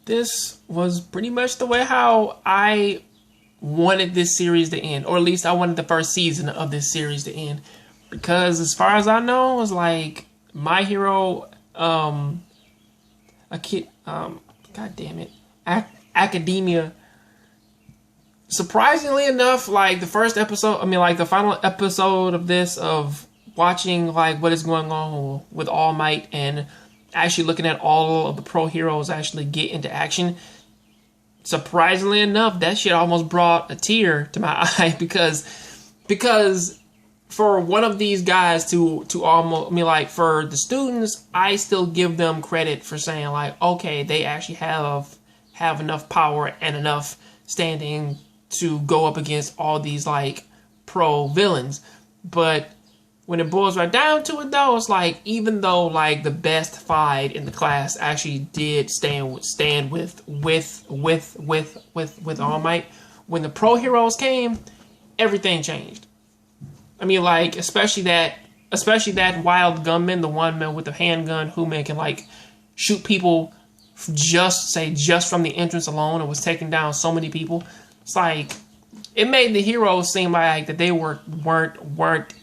this was pretty much the way how I wanted this series to end, or at least I wanted the first season of this series to end, because as far as I know, it was like My Hero, God damn it, Academia. Surprisingly enough, like the final episode of this, of watching like what is going on with All Might and actually looking at all of the pro heroes actually get into action. Surprisingly enough, that shit almost brought a tear to my eye because for one of these guys to almost, for the students, I still give them credit for saying like, okay, they actually have enough power and enough standing to go up against all these like pro villains. But when it boils right down to it, though, it's like, even though like the best 5 in the class actually did stand with All Might, when the pro heroes came, everything changed. Especially that wild gunman, the one man with the handgun who can like shoot people just from the entrance alone, and was taking down so many people. It's like, it made the heroes seem like that they weren't.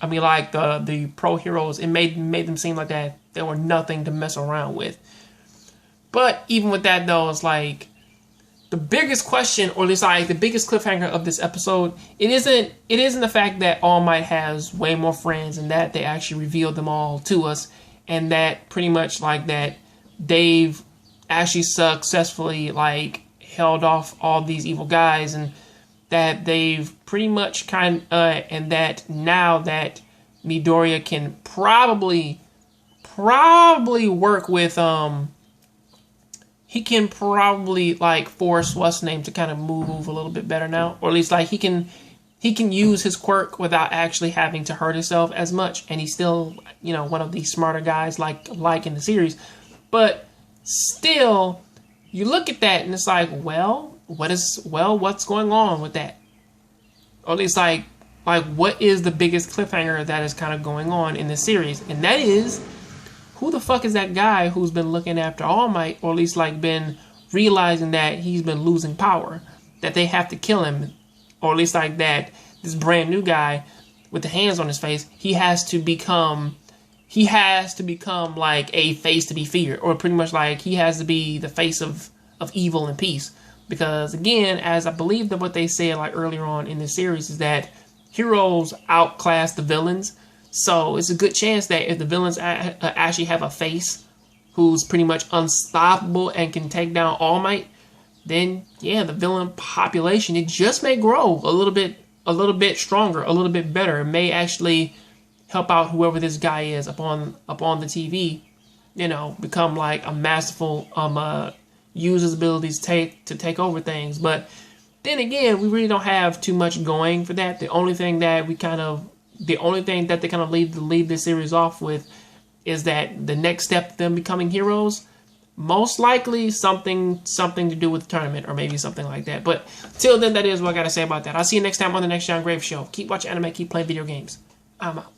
The pro heroes, it made them seem like that they were nothing to mess around with. But even with that, though, it's like the biggest question, or at least like the biggest cliffhanger of this episode, it isn't the fact that All Might has way more friends and that they actually revealed them all to us, and that pretty much like that they've actually successfully like held off all these evil guys, and that they've pretty much and that now that Midoriya can probably work with he can probably like force what's name to kind of move a little bit better now, or at least like he can use his quirk without actually having to hurt himself as much, and he's still one of the smarter guys like in the series. But still, you look at that and it's like, what's going on with that? Or at least like what is the biggest cliffhanger that is kind of going on in this series? And that is, who the fuck is that guy who's been looking after All Might, or at least like been realizing that he's been losing power, that they have to kill him, or at least like that this brand new guy with the hands on his face, he has to become like a face to be feared, or pretty much like he has to be the face of evil and peace. Because again, as I believe that what they said like earlier on in this series is that heroes outclass the villains. So it's a good chance that if the villains actually have a face who's pretty much unstoppable and can take down All Might, then yeah, the villain population, it just may grow a little bit stronger, a little bit better. It may actually help out whoever this guy is upon the TV, become like a masterful use his abilities to take over things. But then again, we really don't have too much going for that. The only thing that they kind of lead this series off with is that the next step of them becoming heroes, most likely something to do with the tournament, or maybe something like that. But till then, that is what I gotta say about that. I'll see you next time on the next Jongravesshow. Keep watching anime, keep playing video games. I'm out.